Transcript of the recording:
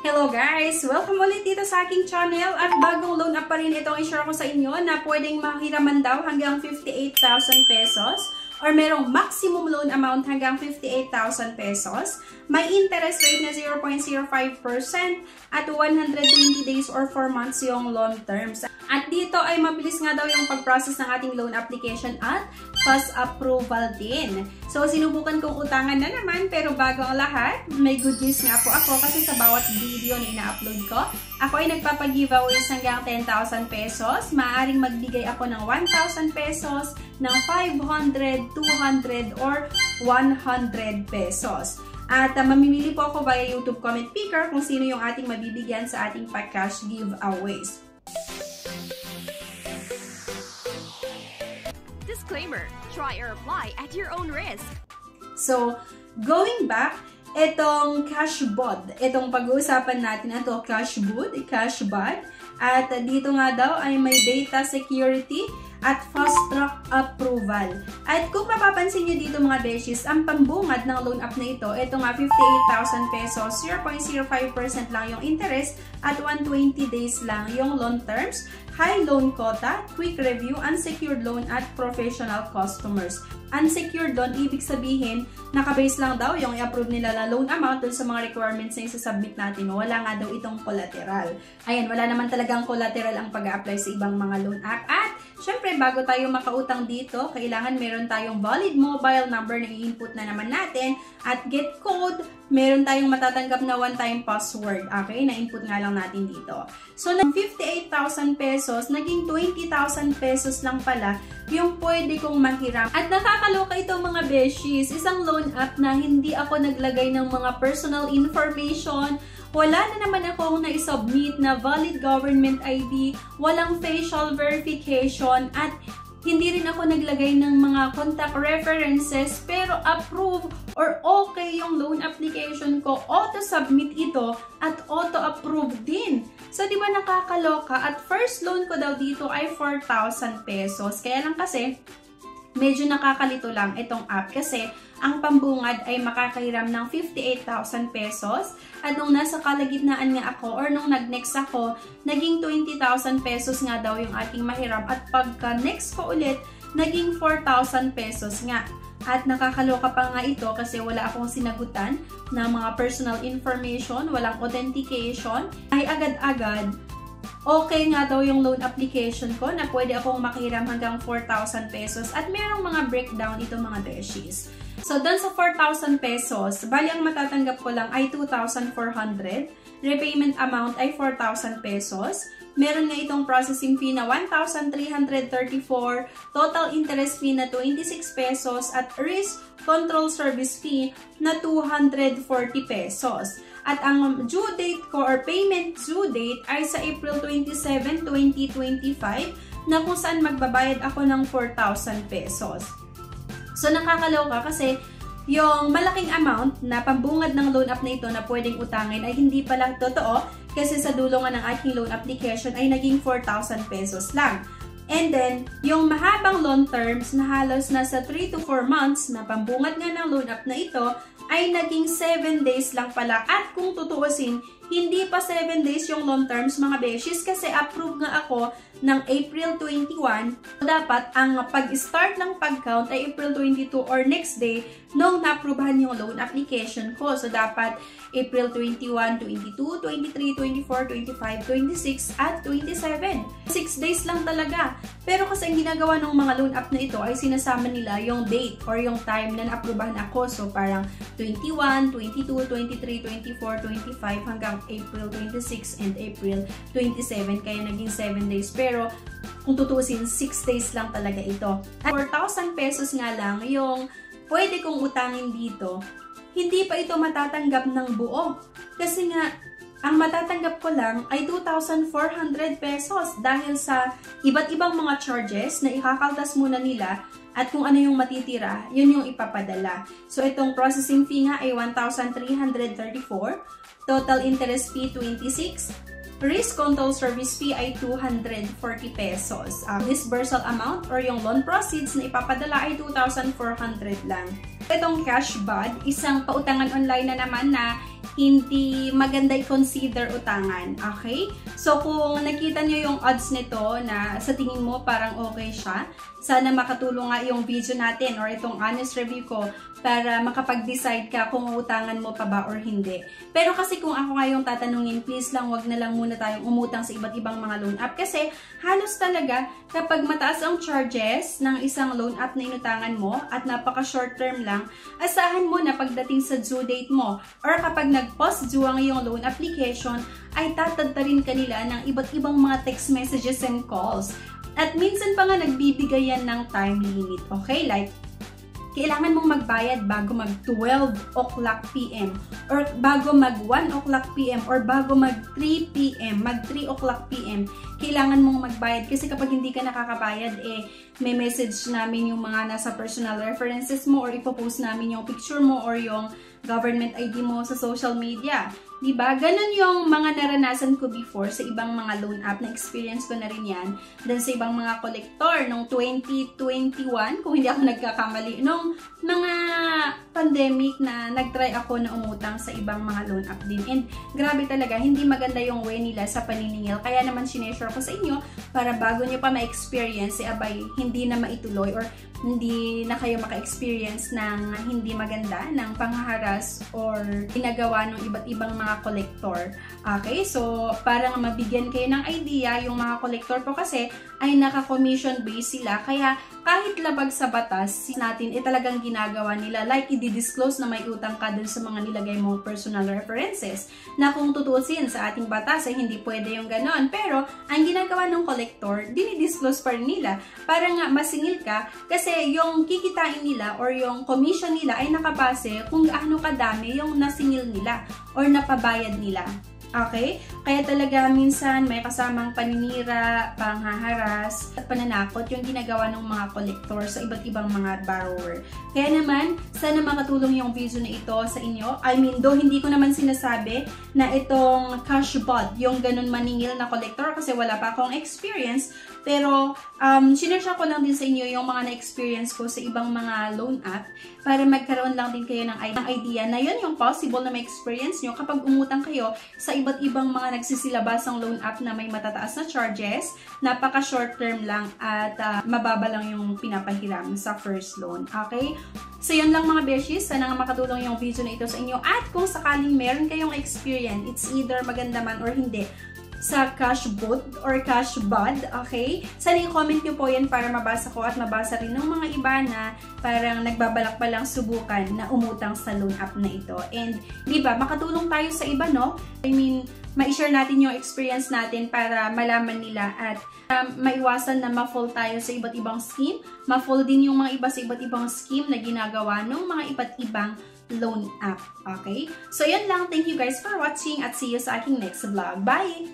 Hello guys! Welcome ulit dito sa aking channel at bagong loan up pa rin itong i-share ko sa inyo na pwedeng mahiraman daw hanggang 58,000 pesos or merong maximum loan amount hanggang 58,000 pesos. May interest rate na 0.05% at 120 days or 4 months yung loan terms. At dito ay mabilis nga daw yung pag-process ng ating loan application at fast approval din. So, sinubukan kong utangan na naman pero bago ang lahat, may good news nga po ako kasi sa bawat video na ina-upload ko, ako ay nagpapag-giveaways hanggang 10,000 pesos. Maaaring magbigay ako ng 1,000 pesos, ng 500, 200, or 100 pesos. At mamimili po ako via YouTube comment picker kung sino yung ating mabibigyan sa ating pa-cash giveaways. Disclaimer, try or apply at your own risk. So, going back, itong CashBud, itong pag-uusapan natin na ito, CashBud, at dito nga daw ay may data security at fast track approval. At kung mapapansin nyo dito mga beshies, ang pambungad ng loan up na ito, ito nga 58,000 pesos, 0.05% lang yung interest at 120 days lang yung loan terms, high loan quota, quick review, unsecured loan at professional customers. Unsecured loan, ibig sabihin, nakabase lang daw yung i-approve nila na loan amount dun sa mga requirements na isa-submit natin. Wala nga daw itong collateral. Ayan, wala naman talagang collateral ang pag-a-apply sa ibang mga loan app. At, syempre, bago tayo makautang dito, kailangan meron tayong valid mobile number na i-input na naman natin. At get code, meron tayong matatanggap na one-time password. Okay, na-input nga lang natin dito. So, ng 58,000 pesos, naging 20,000 pesos lang pala yung pwede kong mahiram. At nakakaloka ito mga beshies, isang loan app na hindi ako naglagay ng mga personal information, wala na naman akong na-submit na valid government ID, walang facial verification, at hindi rin ako naglagay ng mga contact references, pero approve or okay yung loan application ko, auto-submit ito at auto-approve din. So, di ba nakakaloka? At first loan ko daw dito ay 4,000 pesos. Kaya lang kasi, medyo nakakalito lang itong app kasi ang pambungad ay makakahiram ng 58,000 pesos. At nung nasa kalagitnaan nga ako or nung nag-next ako, naging 20,000 pesos nga daw yung aking mahiram. At pagka-next ko ulit, naging 4,000 pesos nga. At nakakaloka pa nga ito kasi wala akong sinagutan ng mga personal information, walang authentication. Ay agad-agad, okay nga daw yung loan application ko na pwede akong makihiram hanggang 4,000 pesos at merong mga breakdown ito mga beshies. So, doon sa 4,000 pesos, bali ang matatanggap ko lang ay 2,400. Repayment amount ay 4,000 pesos. Meron nga itong processing fee na 1,334, total interest fee na 26 pesos, at risk control service fee na 240 pesos. At ang due date ko or payment due date ay sa April 27, 2025 na kung saan magbabayad ako ng 4,000 pesos. So nakakaloka kasi yung malaking amount na pambungad ng loan app na ito na pwedeng utangin ay hindi pala totoo kasi sa dulo nga ng aking loan application ay naging 4,000 pesos lang. And then, yung mahabang loan terms na halos nasa 3 to 4 months na pambungad nga ng loan app na ito ay naging 7 days lang pala. At kung tutuusin, hindi pa 7 days yung loan terms mga beshies kasi approve nga ako ng April 21. Dapat ang pag-start ng pag-count ay April 22 or next day nung na-approvehan yung loan application ko. So, dapat April 21, 22, 23, 24, 25, 26, at 27. 6 days lang talaga. Pero kasi ang ginagawa ng mga loan app na ito ay sinasama nila yung date or yung time na na-approvehan ako. So, parang 21, 22, 23, 24, 25 hanggang April 26 and April 27. Kaya naging 7 days. Pero, kung tutusin, 6 days lang talaga ito. At 4,000 pesos nga lang yung pwede kong utangin dito. Hindi pa ito matatanggap ng buo. Kasi nga, ang matatanggap ko lang ay 2,400 pesos dahil sa iba't ibang mga charges na ikakaltas muna nila at kung ano yung matitira, yun yung ipapadala. So, itong processing fee nga ay 1,334, total interest fee 26, risk control service fee ay 240 pesos. Disbursal amount or yung loan proceeds na ipapadala ay 2,400 lang. Itong CashBud, isang pautangan online na naman na hindi maganda i-consider utangan. Okay? So, kung nakita nyo yung odds nito na sa tingin mo parang okay siya, sana makatulong nga yung video natin or itong honest review ko para makapag-decide ka kung utangan mo pa ba or hindi. Pero kasi kung ako nga yung tatanungin, please lang wag na lang muna tayong umutang sa iba't ibang mga loan app kasi halos talaga kapag mataas ang charges ng isang loan app na inutangan mo at napaka short term lang, asahan mo na pagdating sa due date mo or kapag nag-post due ang iyong loan application, ay tatadta rin kanila ng iba't ibang mga text messages and calls. At minsan pa nga nagbibigay yan ng time limit, okay? Like, kailangan mong magbayad bago mag 12 o'clock PM or bago mag 1 o'clock PM or bago mag 3 PM, mag 3 o'clock PM, kailangan mong magbayad kasi kapag hindi ka nakakabayad, may message namin yung mga nasa personal references mo or ipopost namin yung picture mo or yung government ID mo sa social media. Diba? Ganun yung mga naranasan ko before sa ibang mga loan app. Na-experience ko na rin yan. Then sa ibang mga collector, nung 2021, kung hindi ako nagkakamali, nung mga pandemic na nag-try ako na umutang sa ibang mga loan app din. And grabe talaga, hindi maganda yung way nila sa paniningil. Kaya naman sineshare ko sa inyo para bago nyo pa ma-experience, abay, hindi na maituloy or hindi na kayo maka-experience ng hindi maganda, ng panghaharas or ginagawa ng iba't ibang mga collector. Okay? So, para nga mabigyan kayo ng idea, yung mga collector po kasi ay naka-commission base sila. Kaya, kahit labag sa batas natin, talagang ginagawa nila. Like, i-disclose na may utang ka dun sa mga nilagay mong personal references. Na kung tutusin sa ating batas, ay hindi pwede yung ganon. Pero, ang ginagawa ng collector, dinidisclose pa rin nila. Para nga masingil ka, kasi yung kikitain nila or yung commission nila ay nakabase kung gaano kadami yung nasingil nila or napabayad nila. Okay? Kaya talaga minsan may kasamang paninira, panghaharas, at pananakot yung ginagawa ng mga collector sa iba't ibang mga borrower. Kaya naman, sana makatulong yung video na ito sa inyo. I mean, though hindi ko naman sinasabi na itong cashbot, yung ganun maningil na collector kasi wala pa akong experience. Pero, sinare ko lang din sa inyo yung mga na-experience ko sa ibang mga loan app para magkaroon lang din kayo ng idea na yun yung possible na ma-experience nyo kapag umutang kayo sa iba't ibang mga nagsisilabasang loan app na may matataas na charges, napaka short term lang at mababa lang yung pinapahiram sa first loan. Okay? So, yun lang mga beshies. Sana nga makatulong yung video na ito sa inyo. At kung sakaling meron kayong experience, it's either maganda man or hindi, sa cashbot or cashbud, okay? Sana i-comment nyo po yan para mabasa ko at mabasa rin ng mga iba na parang nagbabalak pa lang subukan na umutang sa loan app na ito. And, di ba, makatulong tayo sa iba, no? I mean, ma-share natin yung experience natin para malaman nila at maiwasan na ma-fall tayo sa iba't ibang scheme. Ma-fall din yung mga iba sa iba't ibang scheme na ginagawa ng mga iba't ibang loan app. Okay? So, yun lang. Thank you guys for watching at see you sa aking next vlog. Bye!